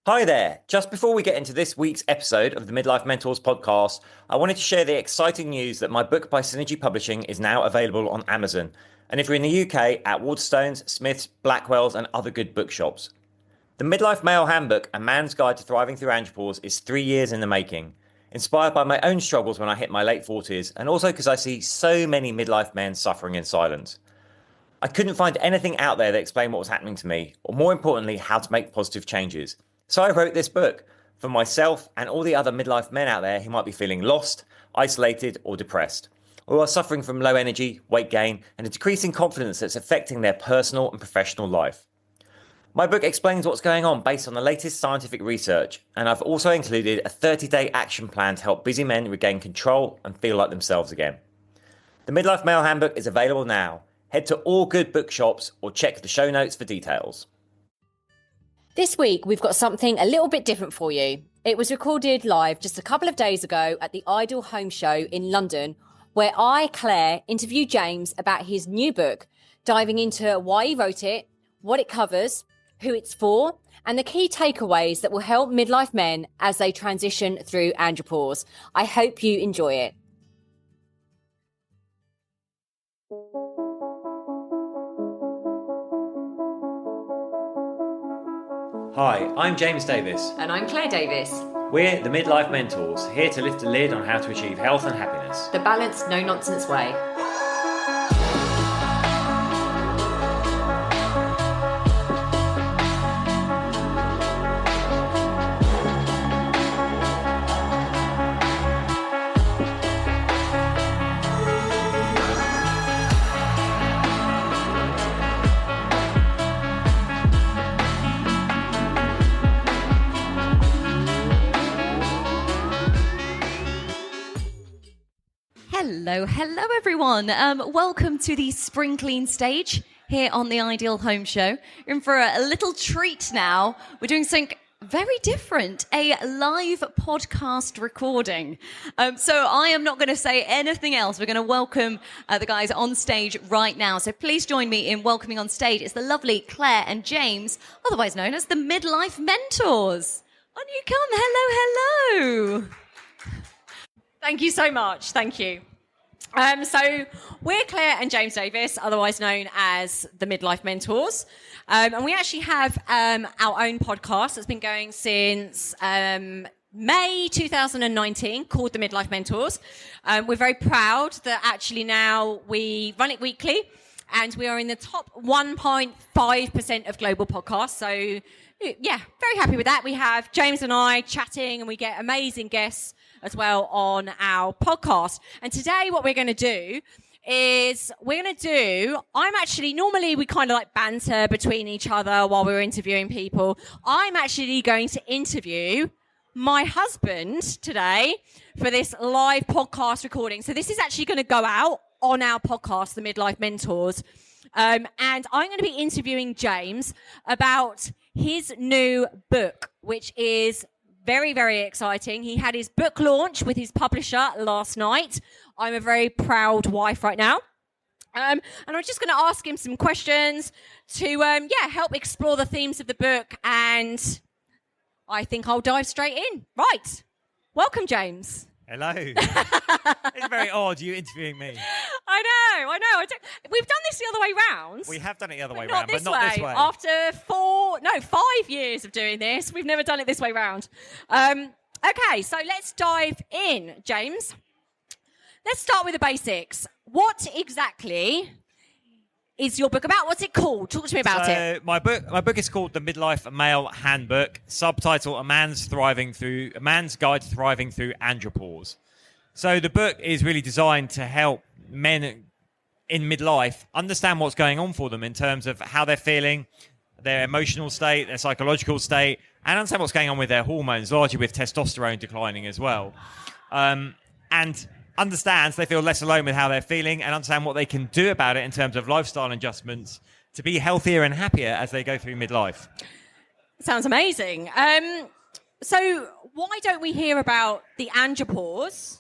Hi there. Just before we get into this week's episode of the Midlife Mentors podcast, I wanted to share the exciting news that my book by Synergy Publishing is now available on Amazon. And if you're in the UK, at Waterstones, Smiths, Blackwell's, and other good bookshops. The Midlife Male Handbook, A Man's Guide to Thriving Through Andropause, is 3 years in the making. Inspired by my own struggles when I hit my late 40s, and also because I see so many midlife men suffering in silence. I couldn't find anything out there that explained what was happening to me, or more importantly, how to make positive changes. So I wrote this book for myself and all the other midlife men out there who might be feeling lost, isolated, or depressed, or are suffering from low energy, weight gain, and a decreasing confidence that's affecting their personal and professional life. My book explains what's going on based on the latest scientific research, and I've also included a 30-day action plan to help busy men regain control and feel like themselves again. The Midlife Male Handbook is available now. Head to all good bookshops or check the show notes for details. This week, we've got something a little bit different for you. It was recorded live just a couple of days ago at the Ideal Home Show in London, where I, Claire, interviewed James about his new book, diving into why he wrote it, what it covers, who it's for, and the key takeaways that will help midlife men as they transition through andropause. I hope you enjoy it. Hi, I'm James Davis. And I'm Claire Davis. We're the Midlife Mentors, here to lift the lid on how to achieve health and happiness. The balanced, no-nonsense way. Hello everyone. Welcome to the Spring Clean stage here on the Ideal Home Show. You're in for a little treat now. We're doing something very different, a live podcast recording. So I am not going to say anything else. We're going to welcome the guys on stage right now. So please join me in welcoming on stage. It's the lovely Claire and James, otherwise known as the Midlife Mentors. On you come. Hello. Thank you so much. Thank you. So we're Claire and James Davis, otherwise known as the Midlife Mentors. And we actually have our own podcast that's been going since May 2019 called the Midlife Mentors. We're very proud that actually now we run it weekly and we are in the top 1.5% of global podcasts. So yeah, very happy with that. We have James and I chatting and we get amazing guests as well on our podcast. And today what we're going to do is normally we kind of like banter between each other while we're interviewing people. I'm actually going to interview my husband today for this live podcast recording. So this is actually going to go out on our podcast, The Midlife Mentors. And I'm going to be interviewing James about his new book, which is very, very exciting. He had his book launch with his publisher last night. I'm a very proud wife right now. And I'm just going to ask him some questions to, help explore the themes of the book. And I think I'll dive straight in. Right. Welcome, James. Hello. It's very odd you interviewing me. I know. We've done this the other way round. We have done it the other way round, but not this way. After 5 years of doing this, we've never done it this way round. Okay, so let's dive in, James. Let's start with the basics. What exactly is your book about? What's it called? Talk to me about it. My book is called The Midlife Male Handbook. Subtitle: A Man's Guide to Thriving Through Andropause. So the book is really designed to help men in midlife understand what's going on for them in terms of how they're feeling, their emotional state, their psychological state, and understand what's going on with their hormones, largely with testosterone declining as well. And understands they feel less alone with how they're feeling and understand what they can do about it in terms of lifestyle adjustments to be healthier and happier as they go through midlife. Sounds amazing. So why don't we hear about the andropause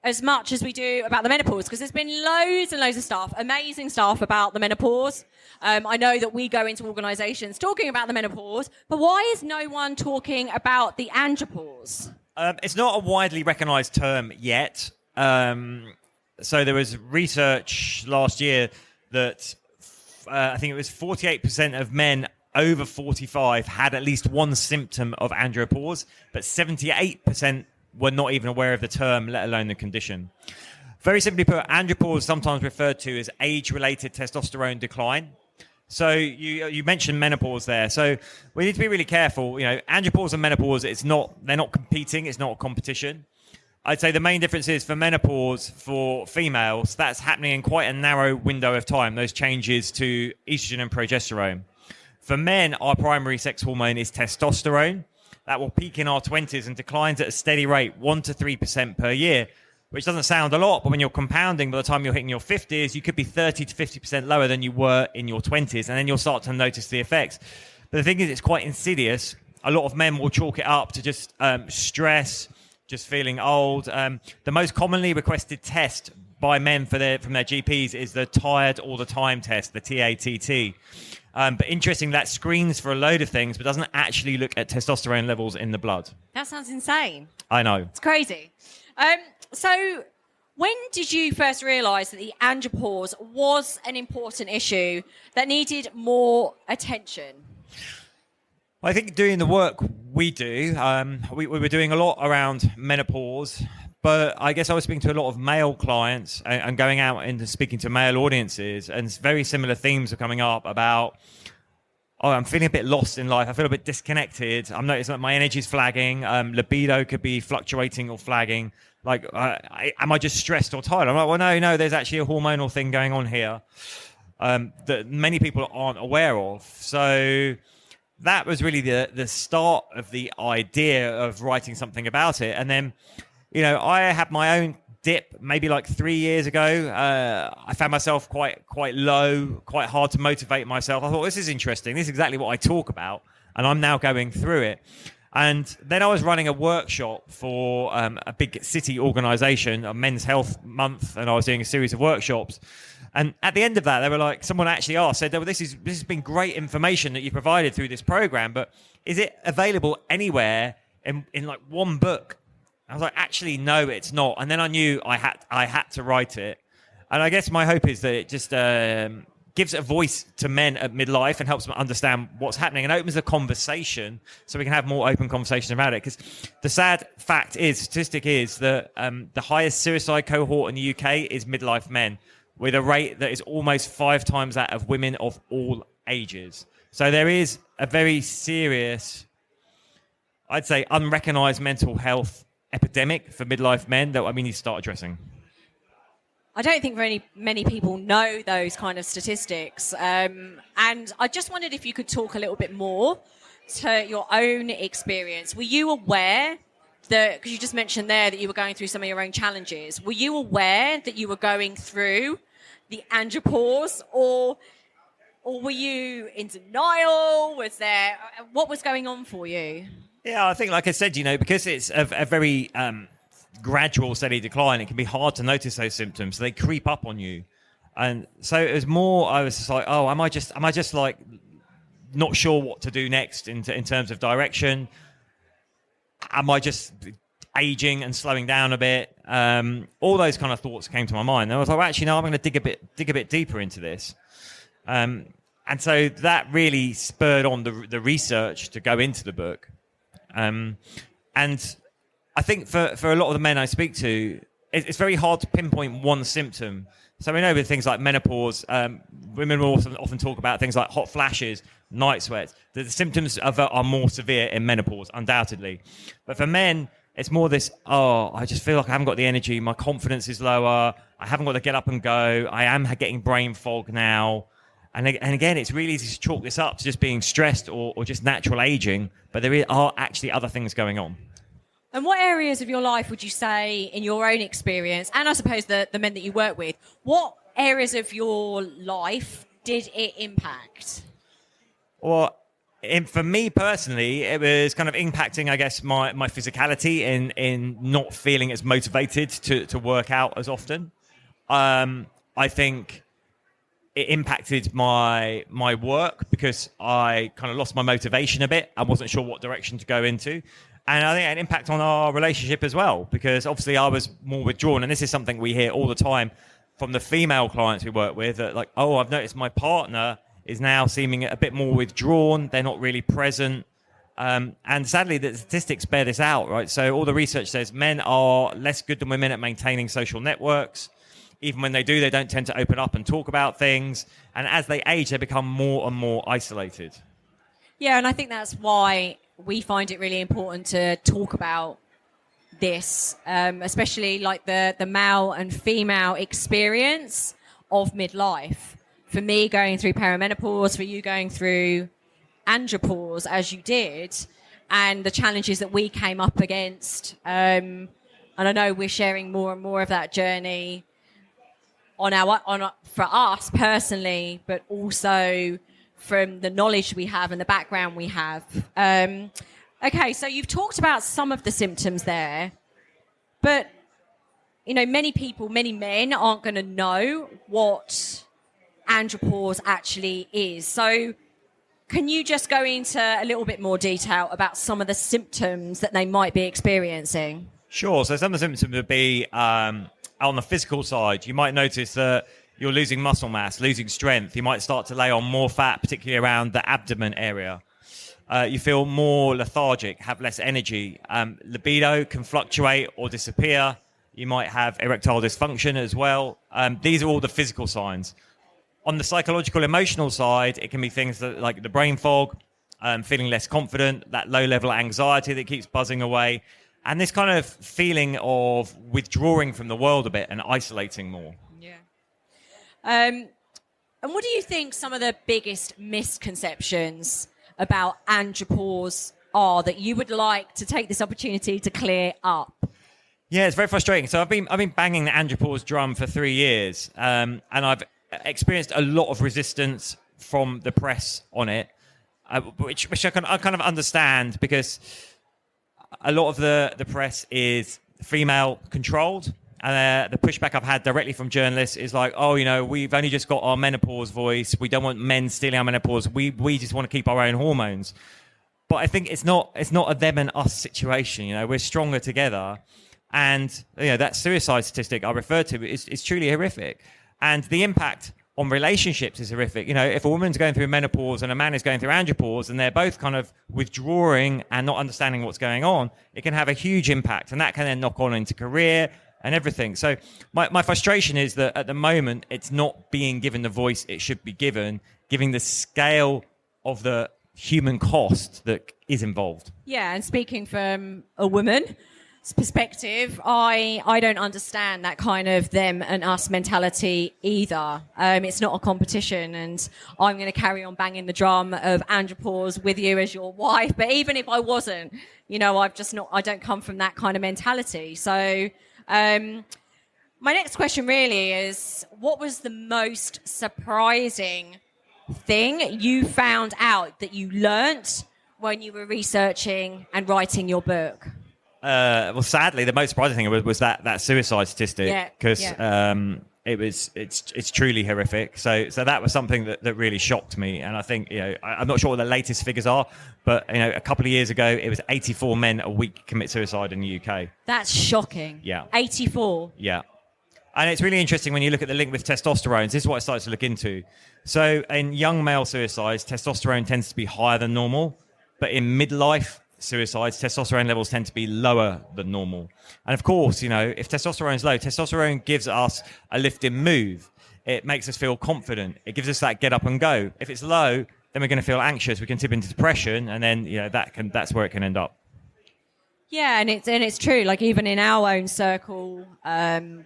as much as we do about the menopause, because there's been loads and loads of stuff, amazing stuff about the menopause. I know that we go into organisations talking about the menopause, but why is no one talking about the andropause? It's not a widely recognised term yet. So there was research last year that I think it was 48% of men over 45 had at least one symptom of andropause, but 78% were not even aware of the term, let alone the condition. Very simply put, andropause is sometimes referred to as age-related testosterone decline. So you mentioned menopause there. So we need to be really careful. Andropause and menopause, they're not competing. It's not a competition. I'd say the main difference is for menopause, for females, that's happening in quite a narrow window of time, those changes to estrogen and progesterone. For men, our primary sex hormone is testosterone. That will peak in our 20s and declines at a steady rate, 1 to 3% per year, which doesn't sound a lot, but when you're compounding, by the time you're hitting your 50s, you could be 30 to 50% lower than you were in your 20s, and then you'll start to notice the effects. But the thing is, it's quite insidious. A lot of men will chalk it up to just stress, just feeling old. The most commonly requested test by men from their GPs is the tired all the time test, the TATT. But interesting, that screens for a load of things, but doesn't actually look at testosterone levels in the blood. That sounds insane. I know. It's crazy. So when did you first realise that the andropause was an important issue that needed more attention? I think doing the work we do, we were doing a lot around menopause, but I guess I was speaking to a lot of male clients and going out and speaking to male audiences, and very similar themes are coming up about, I'm feeling a bit lost in life. I feel a bit disconnected. I'm noticing that my energy's flagging. Libido could be fluctuating or flagging. Like, am I just stressed or tired? I'm like, well, no, there's actually a hormonal thing going on here that many people aren't aware of. So that was really the start of the idea of writing something about it. And then, I had my own dip maybe like 3 years ago. I found myself quite low, quite hard to motivate myself. I thought, this is interesting. This is exactly what I talk about. And I'm now going through it. And then I was running a workshop for a big city organisation, a Men's Health Month, and I was doing a series of workshops. And at the end of that, they were like, someone actually said, oh, this has been great information that you provided through this program, but is it available anywhere in like one book? I was like, actually, no, it's not. And then I knew I had to write it. And I guess my hope is that it just gives a voice to men at midlife and helps them understand what's happening and opens a conversation so we can have more open conversations about it. Because the sad statistic is that the highest suicide cohort in the UK is midlife men, with a rate that is almost 5 times that of women of all ages. So there is a very serious, I'd say, unrecognised mental health epidemic for midlife men that we need to start addressing. I don't think many people know those kind of statistics. And I just wondered if you could talk a little bit more to your own experience. Were you aware that, because you just mentioned there that you were going through some of your own challenges, were you aware that you were going through the andropause, or were you in denial? What was going on for you? Yeah, I think, like I said, because it's a very gradual, steady decline, it can be hard to notice those symptoms. So they creep up on you. And so it was more, I was just like, oh, am I just like not sure what to do next in terms of direction? Am I just aging and slowing down a bit? All those kind of thoughts came to my mind. And I was like, well, actually, no, I'm going to dig a bit deeper into this. And so that really spurred on the research to go into the book. And I think for a lot of the men I speak to, it's very hard to pinpoint one symptom. So we know with things like menopause, women will often talk about things like hot flashes, night sweats. The symptoms are more severe in menopause, undoubtedly. But for men, it's more this, I just feel like I haven't got the energy. My confidence is lower. I haven't got to get up and go. I am getting brain fog now. And again, it's really easy to chalk this up to just being stressed or just natural aging. But there are actually other things going on. And what areas of your life would you say, in your own experience, and I suppose the men that you work with, what areas of your life did it impact? Well, for me personally, it was kind of impacting, I guess, my physicality in not feeling as motivated to work out as often. I think it impacted my work because I kind of lost my motivation a bit. I wasn't sure what direction to go into. And I think it had an impact on our relationship as well, because obviously I was more withdrawn. And this is something we hear all the time from the female clients we work with, that like, oh, I've noticed my partner is now seeming a bit more withdrawn. They're not really present. And sadly, the statistics bear this out, right? So all the research says men are less good than women at maintaining social networks. Even when they do, they don't tend to open up and talk about things. And as they age, they become more and more isolated. Yeah, and I think that's why we find it really important to talk about this, especially like the male and female experience of midlife. For me, going through peri-menopause, for you going through andropause as you did, and the challenges that we came up against. And I know we're sharing more and more of that journey for us personally, but also from the knowledge we have and the background we have. Okay, so you've talked about some of the symptoms there, but many people, many men aren't going to know what andropause actually is. So can you just go into a little bit more detail about some of the symptoms that they might be experiencing? Sure. So some of the symptoms would be on the physical side. You might notice that you're losing muscle mass, losing strength. You might start to lay on more fat, particularly around the abdomen area. You feel more lethargic, have less energy. Libido can fluctuate or disappear. You might have erectile dysfunction as well. These are all the physical signs. On the psychological, emotional side, it can be things like the brain fog, feeling less confident, that low-level anxiety that keeps buzzing away, and this kind of feeling of withdrawing from the world a bit and isolating more. Yeah. And what do you think some of the biggest misconceptions about andropause are that you would like to take this opportunity to clear up? Yeah, it's very frustrating. So I've been banging the andropause drum for 3 years, and I've experienced a lot of resistance from the press on it, which I kind of understand, because a lot of the press is female controlled. And the pushback I've had directly from journalists is like, oh, we've only just got our menopause voice. We don't want men stealing our menopause. We just want to keep our own hormones. But I think it's not a them and us situation. We're stronger together. And that suicide statistic I referred to is truly horrific. And the impact on relationships is horrific. If a woman's going through menopause and a man is going through andropause, and they're both kind of withdrawing and not understanding what's going on, it can have a huge impact. And that can then knock on into career and everything. So my frustration is that at the moment, it's not being given the voice it should be given, giving the scale of the human cost that is involved. Yeah, and speaking from a woman's perspective, I don't understand that kind of them and us mentality either. It's not a competition, and I'm going to carry on banging the drum of andropause with you as your wife. But even if I wasn't, I don't come from that kind of mentality. So my next question really is, what was the most surprising thing you found out that you learnt when you were researching and writing your book? Well, sadly, the most surprising thing was that suicide statistic, because it's truly horrific. So that was something that really shocked me. And I think, I'm not sure what the latest figures are, but a couple of years ago, it was 84 men a week commit suicide in the UK. That's shocking. Yeah. 84. Yeah. And it's really interesting when you look at the link with testosterone. This is what I started to look into. So in young male suicides, testosterone tends to be higher than normal, but in midlife suicides, testosterone levels tend to be lower than normal. And of course, if testosterone is low, testosterone gives us a lift in move. It makes us feel confident. It gives us that get up and go. If it's low, then we're going to feel anxious. We can tip into depression, and then that's where it can end up. Yeah, and it's true. Like, even in our own circle,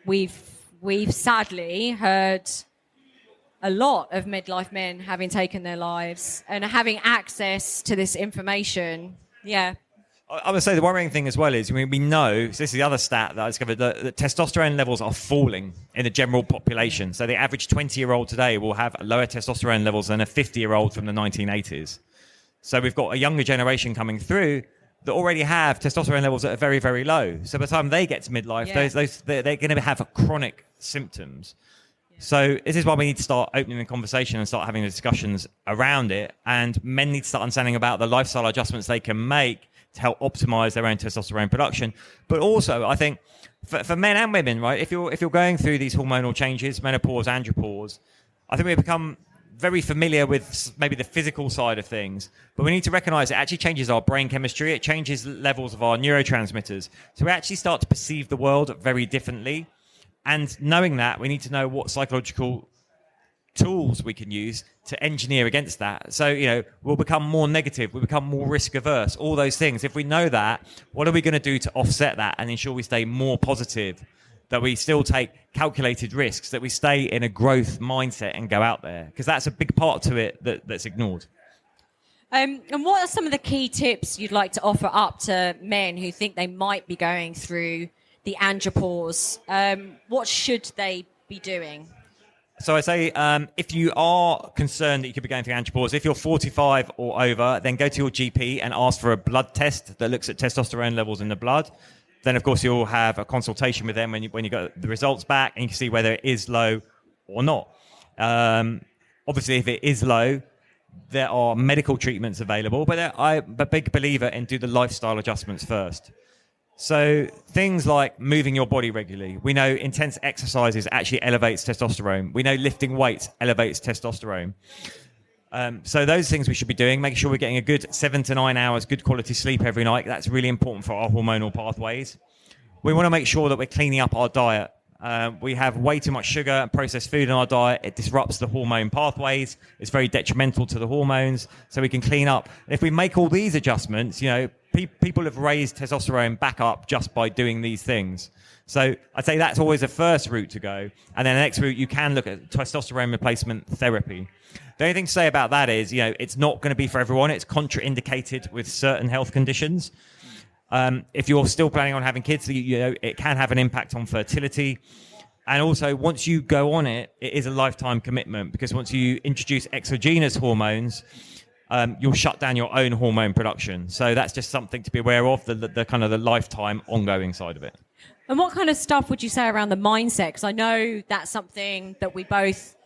we've sadly heard a lot of midlife men having taken their lives and having access to this information. Yeah. I would say the worrying thing as well is, we know, so this is the other stat that I discovered, that testosterone levels are falling in the general population. So the average 20-year-old today will have lower testosterone levels than a 50-year-old from the 1980s. So we've got a younger generation coming through that already have testosterone levels that are very, very low. So by the time they get to midlife, they're going to have chronic symptoms. So this is why we need to start opening the conversation and start having the discussions around it. And men need to start understanding about the lifestyle adjustments they can make to help optimize their own testosterone production. But also, I think for men and women, right, if you're going through these hormonal changes, menopause, andropause, I think we become very familiar with maybe the physical side of things, but we need to recognize it actually changes our brain chemistry. It changes levels of our neurotransmitters. So we actually start to perceive the world very differently. And knowing that, we need to know what psychological tools we can use to engineer against that. So, we'll become more negative, we'll become more risk averse, all those things. If we know that, what are we going to do to offset that and ensure we stay more positive, that we still take calculated risks, that we stay in a growth mindset and go out there? Because that's a big part to it that's ignored. And what are some of the key tips you'd like to offer up to men who think they might be going through the andropause? What should they be doing? So I say, if you are concerned that you could be going through andropause, if you're 45 or over, then go to your GP and ask for a blood test that looks at testosterone levels in the blood. Then, of course, you'll have a consultation with them when you got the results back, and you can see whether it is low or not. Obviously, if it is low, there are medical treatments available, but I'm a big believer in do the lifestyle adjustments first. So things like moving your body regularly. We know intense exercises actually elevates testosterone. We know lifting weights elevates testosterone. So those things we should be doing, making sure we're getting a good 7 to 9 hours, good quality sleep every night. That's really important for our hormonal pathways. We want to make sure that we're cleaning up our diet. We have way too much sugar and processed food in our diet. It disrupts the hormone pathways. It's very detrimental to the hormones. So we can clean up. And if we make all these adjustments, people have raised testosterone back up just by doing these things. So I'd say that's always the first route to go. And then the next route, you can look at testosterone replacement therapy. The only thing to say about that is, it's not going to be for everyone. It's contraindicated with certain health conditions. If you're still planning on having kids, it can have an impact on fertility. And also, once you go on it, it is a lifetime commitment, because once you introduce exogenous hormones, you'll shut down your own hormone production. So that's just something to be aware of, the kind of the lifetime ongoing side of it. And what kind of stuff would you say around the mindset? Because I know that's something that we both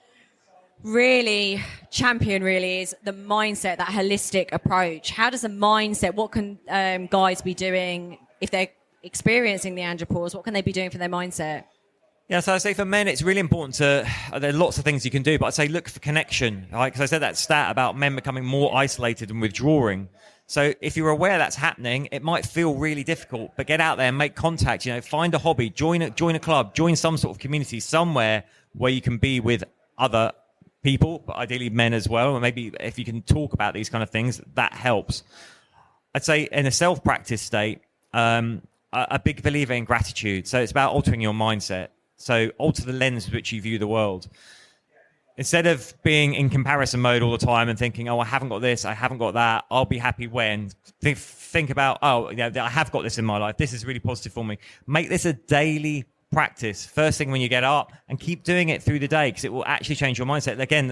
really champion, really, is the mindset, that holistic approach. How does the mindset, what can guys be doing if they're experiencing the andropause? What can they be doing for their mindset? Yeah, so I say for men, it's really important there are lots of things you can do, but I'd say look for connection. Right? Because I said that stat about men becoming more isolated and withdrawing. So if you're aware that's happening, it might feel really difficult, but get out there and make contact. Find a hobby, join a club, join some sort of community somewhere where you can be with other people, but ideally men as well. And maybe if you can talk about these kind of things, that helps. I'd say in a self-practice state, a big believer in gratitude. So it's about altering your mindset. So alter the lens with which you view the world. Instead of being in comparison mode all the time and thinking, I haven't got this, I haven't got that, I'll be happy when. Think about, I have got this in my life. This is really positive for me. Make this a daily practice, first thing when you get up, and keep doing it through the day, because it will actually change your mindset. Again,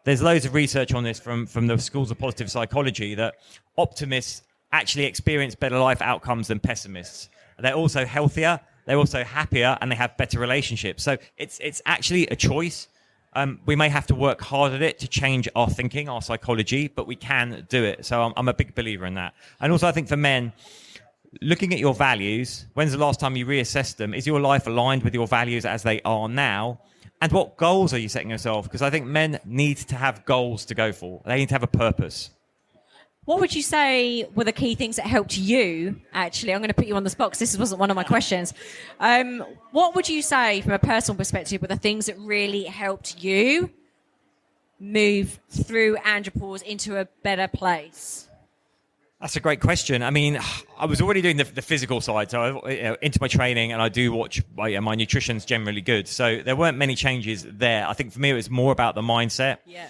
there's loads of research on this from the schools of positive psychology, that optimists actually experience better life outcomes than pessimists. They're also healthier, they're also happier, and they have better relationships. So it's actually a choice. We may have to work hard at it to change our thinking, our psychology, but we can do it. So I'm a big believer in that. And also I think for men, looking at your values, when's the last time you reassessed them? Is your life aligned with your values as they are now? And what goals are you setting yourself? Because I think men need to have goals to go for. They need to have a purpose. What would you say were the key things that helped you? Actually, I'm going to put you on the spot because this wasn't one of my questions. What would you say from a personal perspective were the things that really helped you move through andropause into a better place? That's a great question. I mean, I was already doing the physical side, so into my training, and I do watch. My nutrition's generally good, so there weren't many changes there. I think for me, it was more about the mindset. Yeah.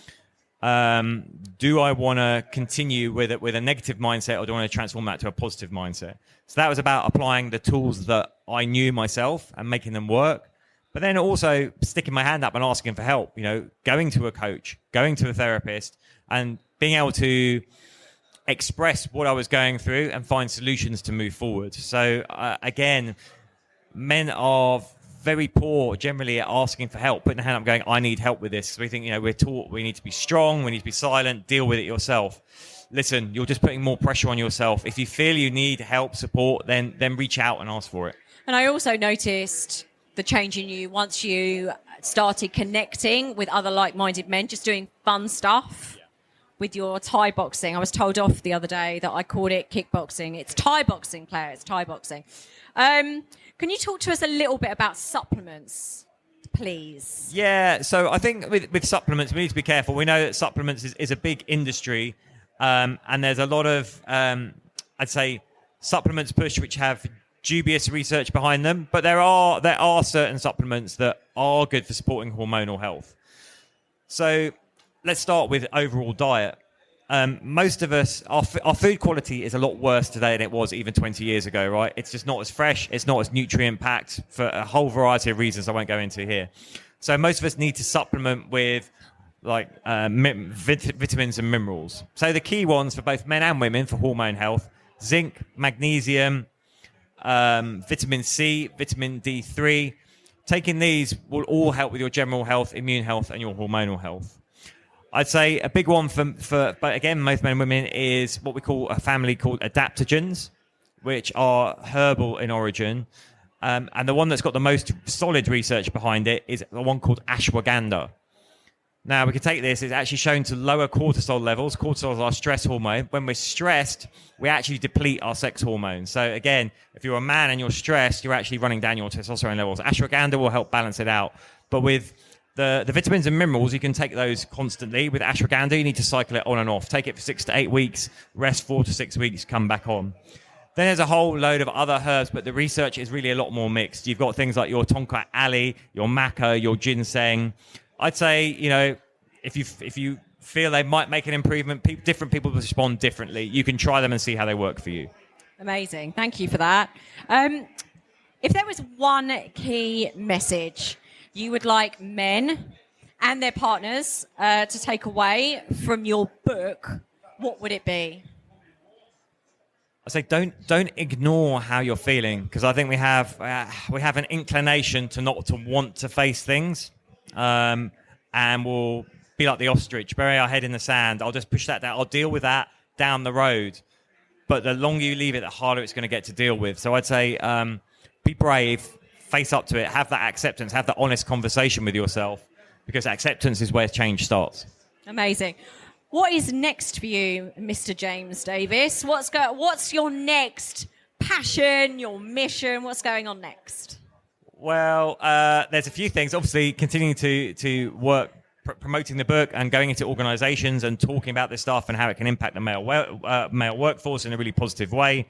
Do I want to continue with a negative mindset, or do I want to transform that to a positive mindset? So that was about applying the tools that I knew myself and making them work. But then also sticking my hand up and asking for help. Going to a coach, going to a therapist, and being able to express what I was going through and find solutions to move forward. So again, men are very poor generally at asking for help, putting a hand up going, I need help with this. So we think, we're taught we need to be strong, we need to be silent, deal with it yourself. Listen, you're just putting more pressure on yourself. If you feel you need help, support, then reach out and ask for it. And I also noticed the change in you once you started connecting with other like-minded men, just doing fun stuff with your Thai boxing. I was told off the other day that I called it kickboxing. It's Thai boxing, Claire. It's Thai boxing. Can you talk to us a little bit about supplements, please? Yeah, so I think with supplements, we need to be careful. We know that supplements is a big industry, and there's a lot of, I'd say, supplements push which have dubious research behind them. But there are certain supplements that are good for supporting hormonal health. So let's start with overall diet. Most of us, our food quality is a lot worse today than it was even 20 years ago, right? It's just not as fresh. It's not as nutrient-packed for a whole variety of reasons I won't go into here. So most of us need to supplement with vitamins and minerals. So the key ones for both men and women for hormone health: zinc, magnesium, vitamin C, vitamin D3. Taking these will all help with your general health, immune health, and your hormonal health. I'd say a big one for but again, most men and women is what we call a family called adaptogens, which are herbal in origin. And the one that's got the most solid research behind it is the one called ashwagandha. Now, we can take this. It's actually shown to lower cortisol levels. Cortisol is our stress hormone. When we're stressed, we actually deplete our sex hormones. So again, if you're a man and you're stressed, you're actually running down your testosterone levels. Ashwagandha will help balance it out. But with the vitamins and minerals, you can take those constantly. With ashwagandha, you need to cycle it on and off. Take it for 6 to 8 weeks, rest 4 to 6 weeks, come back on. Then there's a whole load of other herbs, but the research is really a lot more mixed. You've got things like your tonka ali, your maca, your ginseng. I'd say, if you feel they might make an improvement, different people respond differently. You can try them and see how they work for you. Amazing. Thank you for that. If there was one key message you would like men and their partners to take away from your book, what would it be? I say don't ignore how you're feeling, because I think we have an inclination to not to want to face things, and we'll be like the ostrich, bury our head in the sand. I'll just push that down. I'll deal with that down the road. But the longer you leave it, the harder it's going to get to deal with. So I'd say be brave, face up to it, have that acceptance, have that honest conversation with yourself, because acceptance is where change starts. Amazing. What is next for you, Mr. James Davis? What's your next passion, your mission? What's going on next? Well, there's a few things. Obviously, continuing to work promoting the book and going into organizations and talking about this stuff and how it can impact the male workforce in a really positive way.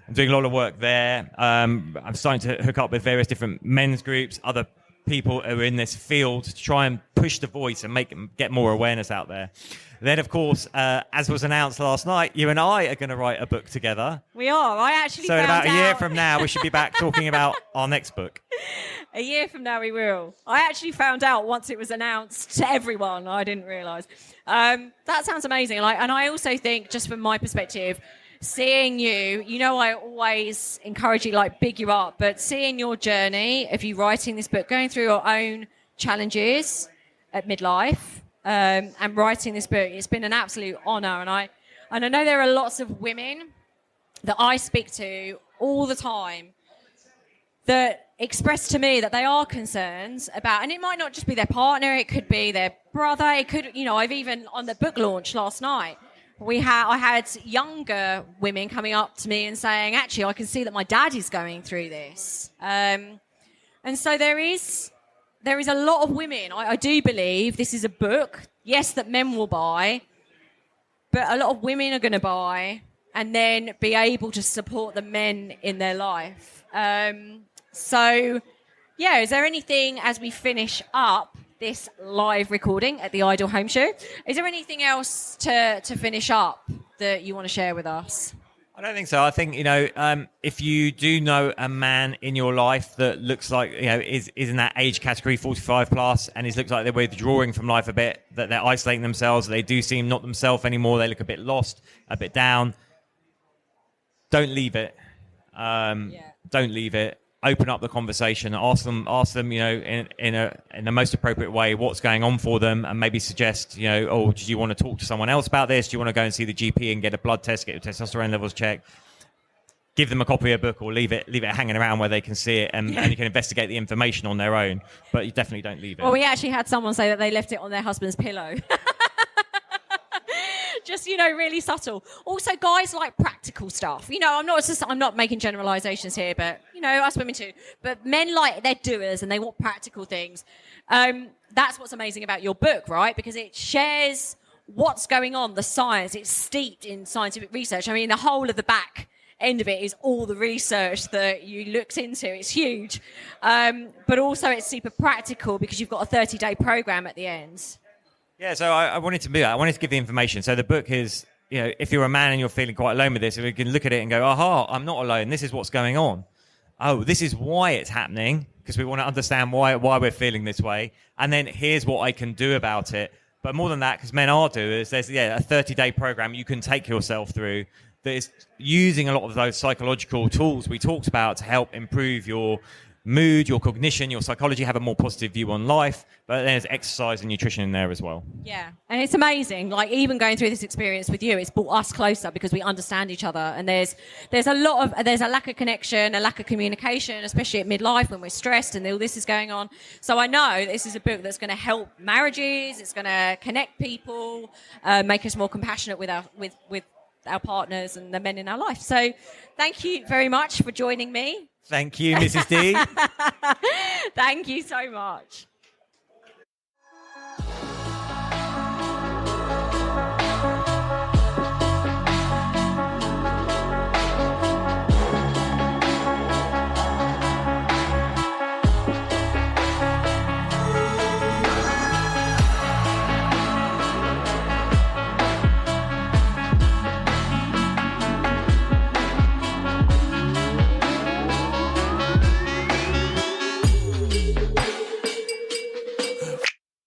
I'm doing a lot of work there. I'm starting to hook up with various different men's groups, other people who are in this field, to try and push the voice and get more awareness out there. Then, of course, as was announced last night, you and I are going to write a book together. We are. I actually So in about a year from now, we should be back talking about our next book. A year from now, we will. I actually found out once it was announced to everyone. I didn't realise. That sounds amazing. And I also think, just from my perspective, seeing you, I always encourage you, big you up, but seeing your journey of you writing this book, going through your own challenges at midlife, and writing this book, it's been an absolute honour. And I know there are lots of women that I speak to all the time that express to me that they are concerned about, and it might not just be their partner, it could be their brother, it could, I've even, on the book launch last night, I had younger women coming up to me and saying, actually, I can see that my dad is going through this. And so there is a lot of women. I do believe this is a book, yes, that men will buy, but a lot of women are going to buy and then be able to support the men in their life. So, is there anything as we finish up this live recording at the Ideal Home Show, is there anything else to finish up that you want to share with us? I don't think so. I think, if you do know a man in your life that looks like, is in that age category 45 plus, and it looks like they're withdrawing from life a bit, that they're isolating themselves, they do seem not themselves anymore, they look a bit lost, a bit down, don't leave it. Don't leave it. Open up the conversation. Ask them, in the most appropriate way, what's going on for them, and maybe suggest, do you want to talk to someone else about this? Do you want to go and see the GP and get a blood test, get your testosterone levels checked? Give them a copy of a book, or leave it hanging around where they can see it, and you can investigate the information on their own. But you definitely don't leave it. Well, we actually had someone say that they left it on their husband's pillow. Just, really subtle. Also, guys like practical stuff. I'm not making generalizations here, but, us women too. But men they're doers and they want practical things. That's what's amazing about your book, right? Because it shares what's going on, the science. It's steeped in scientific research. I mean, the whole of the back end of it is all the research that you looked into. It's huge. But also it's super practical because you've got a 30-day program at the end. Yeah, so I wanted to do that. I wanted to give the information. So the book is, if you're a man and you're feeling quite alone with this, we can look at it and go, aha, I'm not alone. This is what's going on. Oh, this is why it's happening, because we want to understand why we're feeling this way. And then here's what I can do about it. But more than that, because men are doers, there's a 30-day program you can take yourself through that is using a lot of those psychological tools we talked about to help improve your mood, your cognition, your psychology, have a more positive view on life. But there's exercise and nutrition in there as well. Yeah, and it's amazing. Even going through this experience with you, it's brought us closer because we understand each other. And there's a lack of connection, a lack of communication, especially at midlife when we're stressed and all this is going on. So I know this is a book that's going to help marriages. It's going to connect people, make us more compassionate with our partners and the men in our life. So thank you very much for joining me. Thank you, Mrs. D. Thank you so much.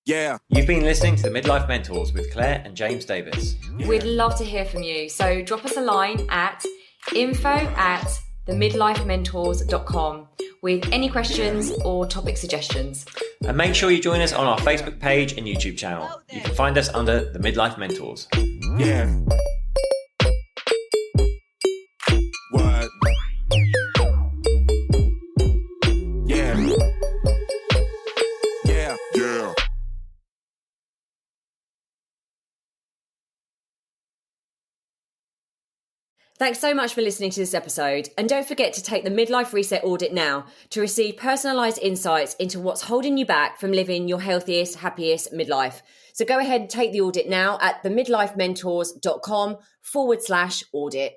Yeah. You've been listening to the Midlife Mentors with Claire and James Davis. We'd love to hear from you. So drop us a line at info@themidlifementors.com with any questions or topic suggestions. And make sure you join us on our Facebook page and YouTube channel. You can find us under the Midlife Mentors. Yeah. What? Yeah. Yeah. Yeah. Thanks so much for listening to this episode. And don't forget to take the Midlife Reset Audit now to receive personalised insights into what's holding you back from living your healthiest, happiest midlife. So go ahead and take the audit now at themidlifementors.com/audit.